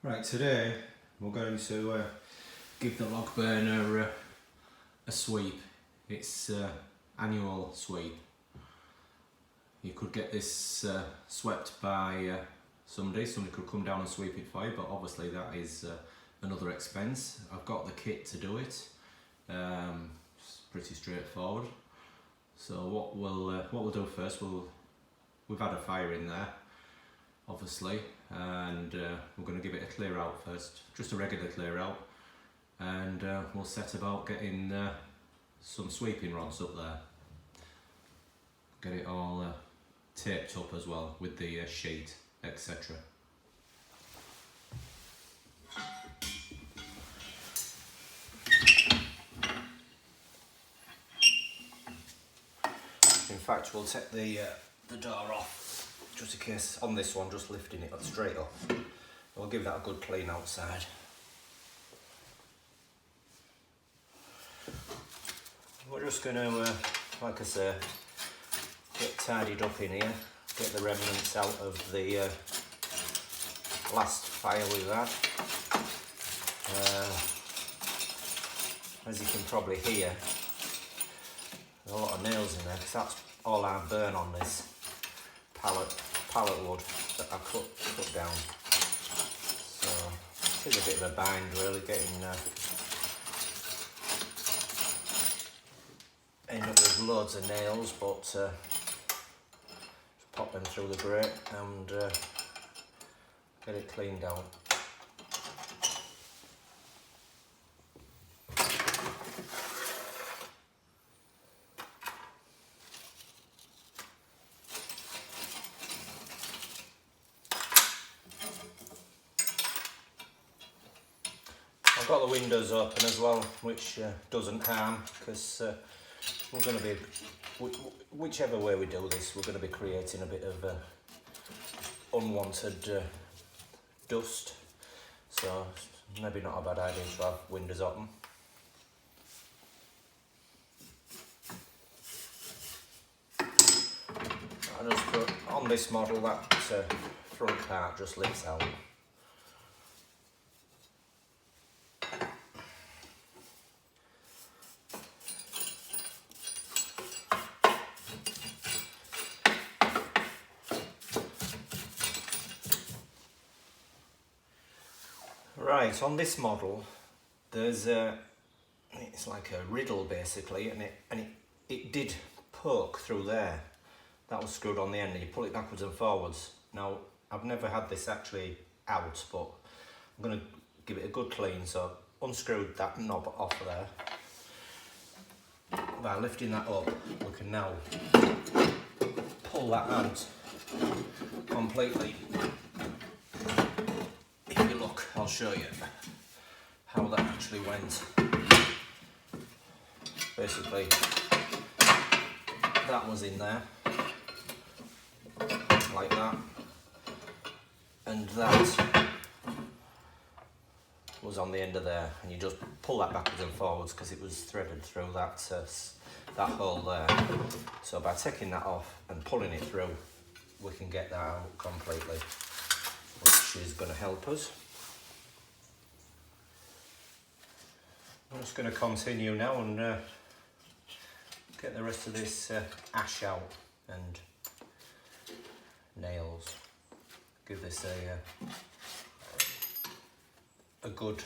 Right, today we're going to give the log burner a sweep. It's annual sweep. You could get this swept by somebody could come down and sweep it for you, but obviously that is another expense. I've got the kit to do it. It's pretty straightforward. So what we'll do first, we've had a fire in there, obviously, and we're going to give it a clear out first, just a regular clear out, and we'll set about getting some sweeping rods up there, get it all taped up as well with the sheet, etc. In fact, we'll take the door off, just in case, on this one, just lifting it straight up. We'll give that a good clean outside. We're just going to, like I say, get tidied up in here, get the remnants out of the last fire we've had. As you can probably hear, there's a lot of nails in there, because that's all I burn on this pallet wood that I cut down. So it's a bit of a bind really, getting end up with loads of nails, but just pop them through the grate and get it cleaned out. I've got the windows open as well, which doesn't harm, because we're going to be, whichever way we do this, we're going to be creating a bit of unwanted dust, so maybe not a bad idea to have windows open. I just put on this model that front part just lifts out. Right, on this model, there's it's like a riddle basically, and it did poke through there. That was screwed on the end, and you pull it backwards and forwards. Now, I've never had this actually out, but I'm going to give it a good clean, so I've unscrewed that knob off of there. By lifting that up, we can now pull that out completely. I'll show you how that actually went. Basically, that was in there, like that, and that was on the end of there, and you just pull that backwards and forwards because it was threaded through that hole there. So by taking that off and pulling it through, we can get that out completely, which is going to help us. I'm just going to continue now and get the rest of this ash out and nails. Give this a good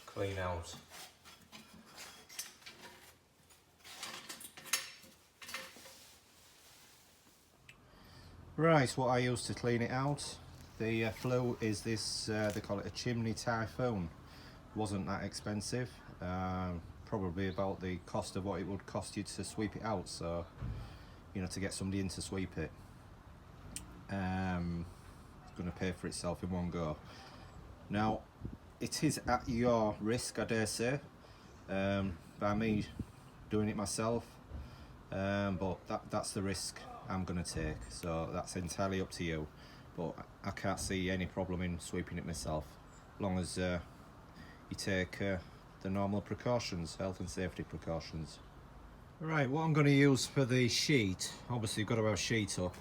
clean out. Right, what I use to clean it out. The flue is this, they call it a chimney typhoon. Wasn't that expensive, probably about the cost of what it would cost you to sweep it out, so, you know, to get somebody in to sweep it. It's going to pay for itself in one go. Now, it is at your risk, I dare say, by me doing it myself, but that's the risk I'm going to take, so that's entirely up to you. But I can't see any problem in sweeping it myself, as long as you take the normal precautions, health and safety precautions. Right, what I'm going to use for the sheet, obviously you've got to have a sheet up.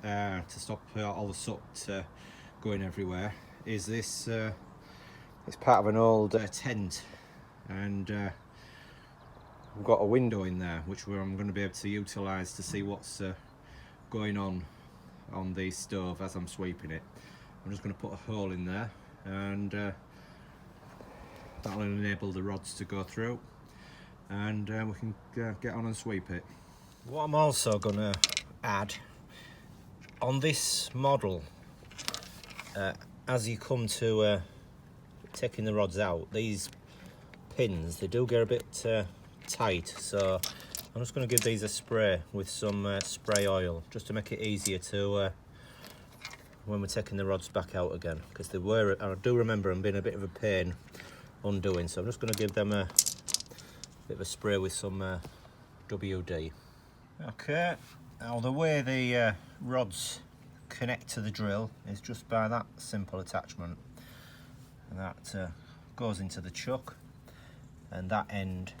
to stop all the soot going everywhere is this. It's part of an old tent, and we've got a window in there which I'm going to be able to utilise to see what's going on the stove as I'm sweeping it. I'm just going to put a hole in there, and that'll enable the rods to go through, and we can get on and sweep it. What I'm also going to add on this model, as you come to taking the rods out, these pins, they do get a bit tight, so I'm just going to give these a spray with some spray oil just to make it easier to when we're taking the rods back out again, because they were, I do remember them being a bit of a pain undoing, so I'm just going to give them a bit of a spray with some WD. Okay, now the way the rods connect to the drill is just by that simple attachment, and that goes into the chuck, and that end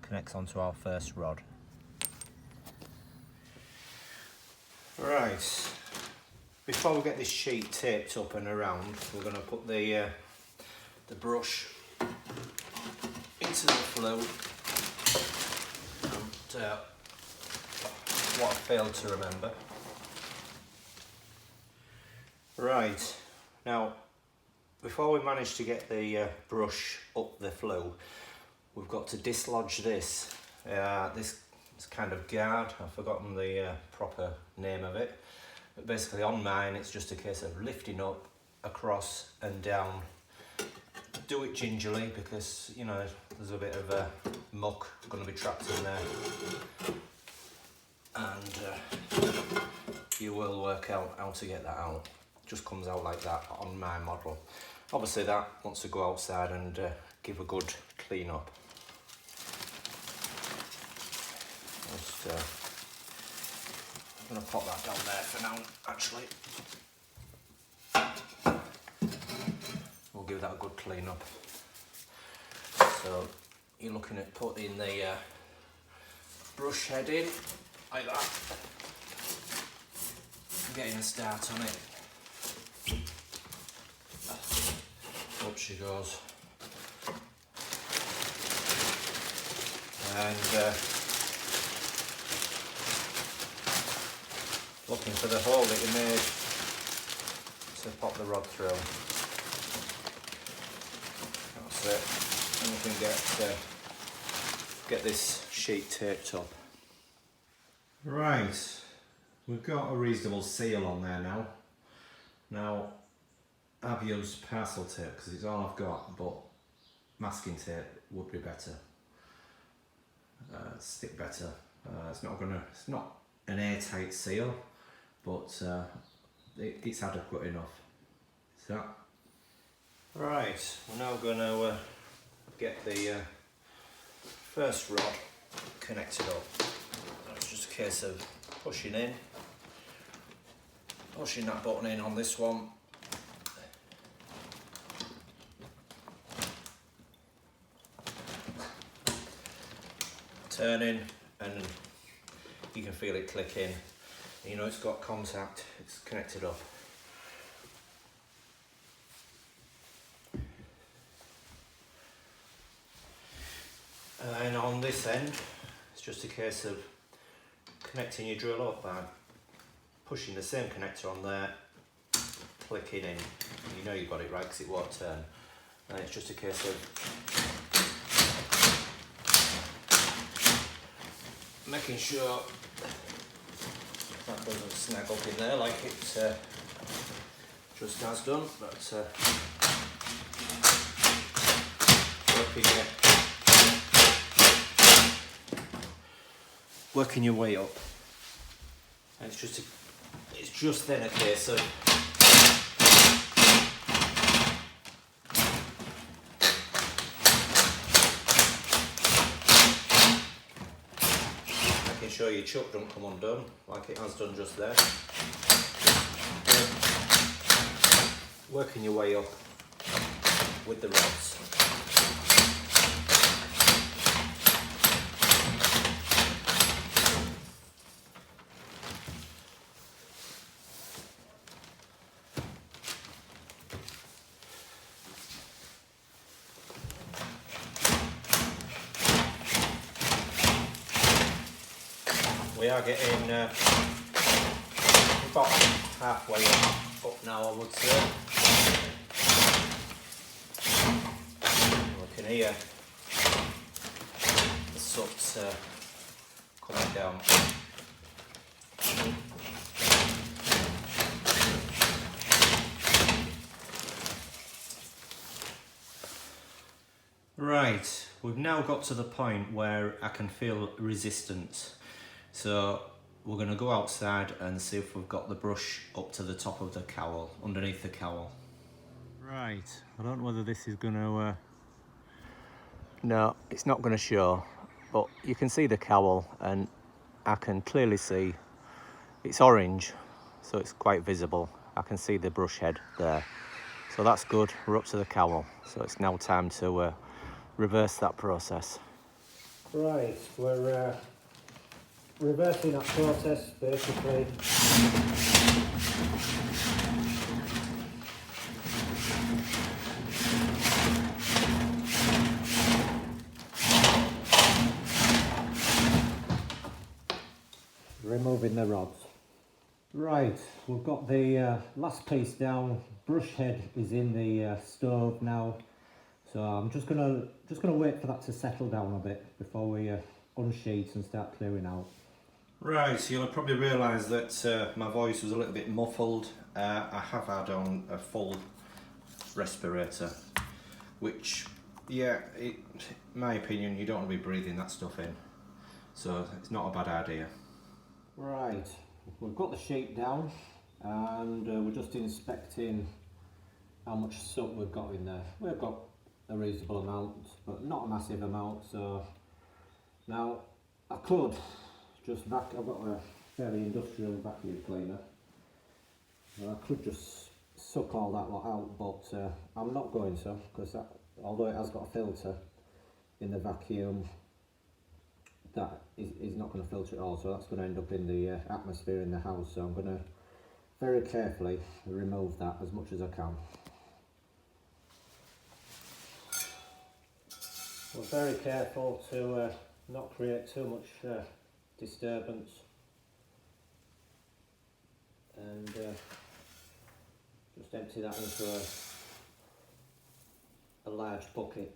connects onto our first rod. Right, before we get this sheet taped up and around, we're going to put the brush into the flue, and what I failed to remember. Right, now before we manage to get the brush up the flue, we've got to dislodge this. This kind of guard, I've forgotten the proper name of it, but basically on mine it's just a case of lifting up, across and down. Do it gingerly, because you know there's a bit of muck going to be trapped in there, and you will work out how to get that out. It just comes out like that on my model. Obviously that wants to go outside and give a good clean up. I'm going to pop that down there for now, actually. We'll give that a good clean up. So you're looking at putting the brush head in, like that. Getting a start on it. Up she goes. And looking for the hole that you made to pop the rod through. That's it. And we can get this sheet taped up. Right, we've got a reasonable seal on there now. Now, I've used parcel tape because it's all I've got, but masking tape would be better. Stick better. It's not an airtight seal, but it's adequate enough. So, right, we're now going to get the first rod connected up. It's just a case of pushing that button in on this one. Turning, and you can feel it clicking. You know it's got contact, it's connected up. And on this end, it's just a case of connecting your drill up by pushing the same connector on there, clicking in. You know you've got it right because it won't turn. And it's just a case of making sure that doesn't snag up in there like it just has done, but working your way up, and it's just then a case of making sure your chuck don't come undone like it has done just there. Working your way up with the rods. are getting about halfway up now, I would say. We can hear the soot coming down. Right, we've now got to the point where I can feel resistance. So we're going to go outside and see if we've got the brush up to the top of the cowl, underneath the cowl. Right, I don't know whether this is going to... No, it's not going to show, but you can see the cowl and I can clearly see it's orange, so it's quite visible. I can see the brush head there. So that's good, we're up to the cowl. So it's now time to reverse that process. Right, we're reversing that process basically. Removing the rods. Right, we've got the last piece down. Brush head is in the stove now. So I'm just gonna wait for that to settle down a bit before we unsheet and start clearing out. Right, so you'll probably realise that my voice was a little bit muffled. I have had on a full respirator, which, yeah, in my opinion, you don't want to be breathing that stuff in. So it's not a bad idea. Right, we've got the sheet down and we're just inspecting how much soot we've got in there. We've got a reasonable amount, but not a massive amount. So now I could just I've got a fairly industrial vacuum cleaner, and I could just suck all that lot out, but I'm not going to, because although it has got a filter in the vacuum, that is not going to filter at all, so that's going to end up in the atmosphere in the house. So I'm going to very carefully remove that as much as I can. We're very careful to not create too much disturbance, and just empty that into a large bucket.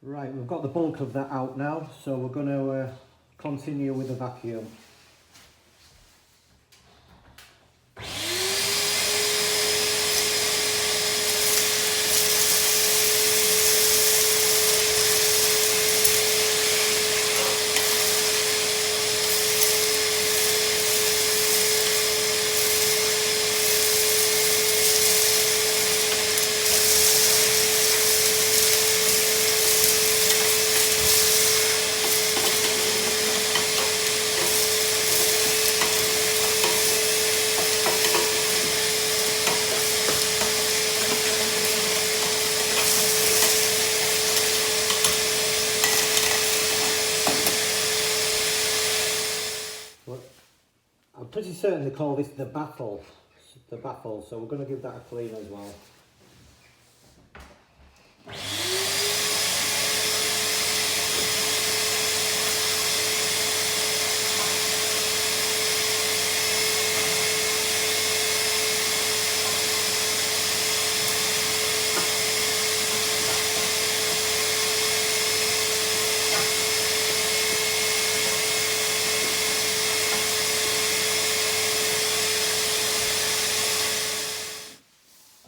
Right, we've got the bulk of that out now, so we're going to continue with the vacuum. I'm pretty certain they call this the baffle, so we're going to give that a clean as well.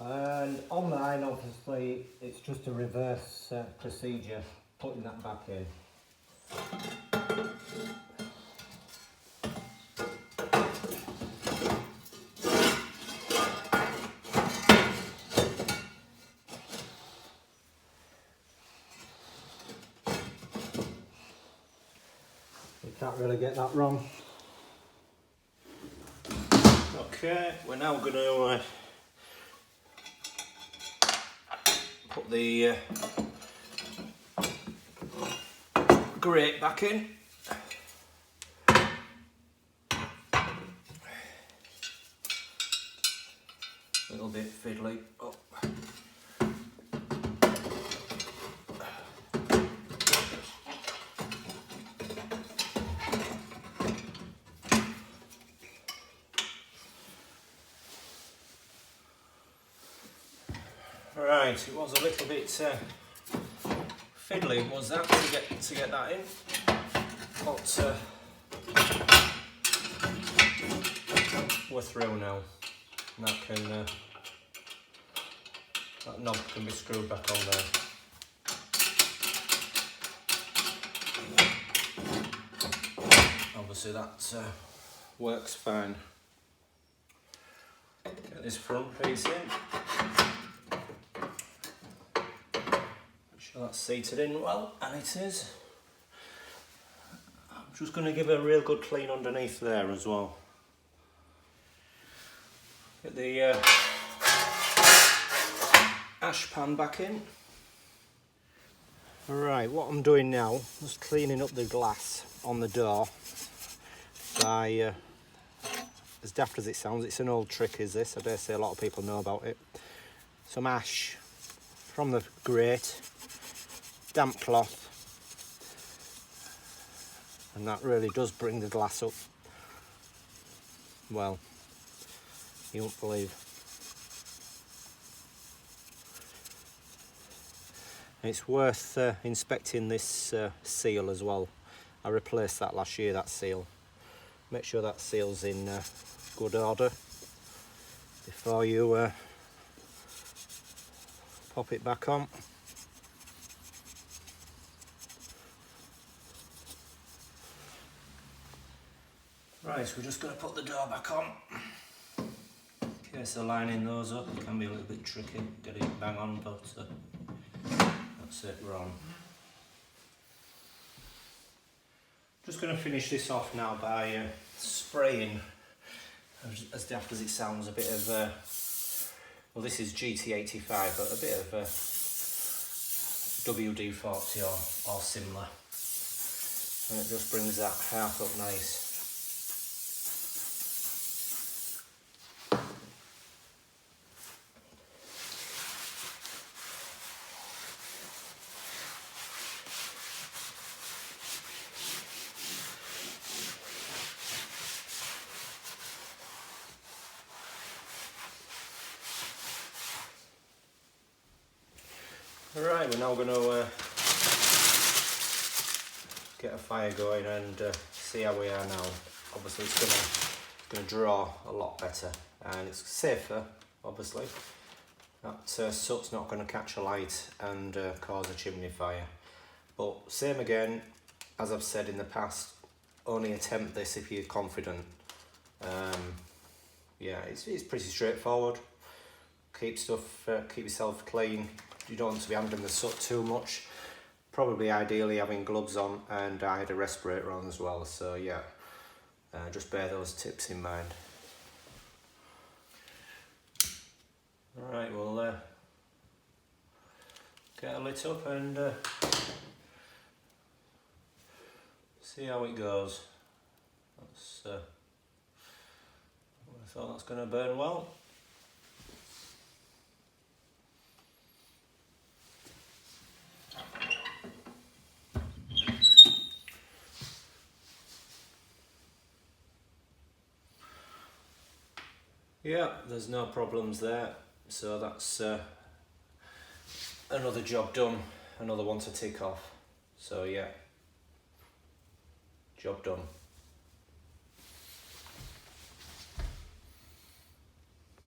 And on mine, obviously, it's just a reverse procedure, putting that back in. You can't really get that wrong. Okay, we're now going to put the grate back in. little bit fiddly. Oh. Right, it was a little bit fiddly, was that, to get that in, but we're through now. And that knob can be screwed back on there. Obviously that works fine. Get this front piece in. Make sure that's seated in well, and it is. I'm just going to give it a real good clean underneath there as well. Get the ash pan back in. Right, what I'm doing now is cleaning up the glass on the door by, as daft as it sounds, it's an old trick is this, I dare say a lot of people know about it. Some ash from the grate, damp cloth, and that really does bring the glass up, well, you won't believe. It's worth inspecting this seal as well. I replaced that last year, that seal. Make sure that seal's in good order before you pop it back on. Right, so we're just going to put the door back on. In case of lining those up, it can be a little bit tricky, get it bang on, but that's it, we're on. Just going to finish this off now by spraying, as daft as it sounds, a bit of, well this is GT85, but a bit of WD-40 or similar. And it just brings that hearth up nice. Right, we're now going to get a fire going and see how we are now. Obviously it's going to draw a lot better and it's safer, obviously. That soot's not going to catch a light and cause a chimney fire. But same again, as I've said in the past, only attempt this if you're confident. Yeah, it's pretty straightforward. Keep yourself clean. You don't want to be handling the soot too much. Probably ideally having gloves on, and I had a respirator on as well, so yeah, just bear those tips in mind. Alright, we'll get it lit up and see how it goes. I thought that's going to burn well. Yeah, there's no problems there, so that's another job done, another one to tick off. So yeah, job done.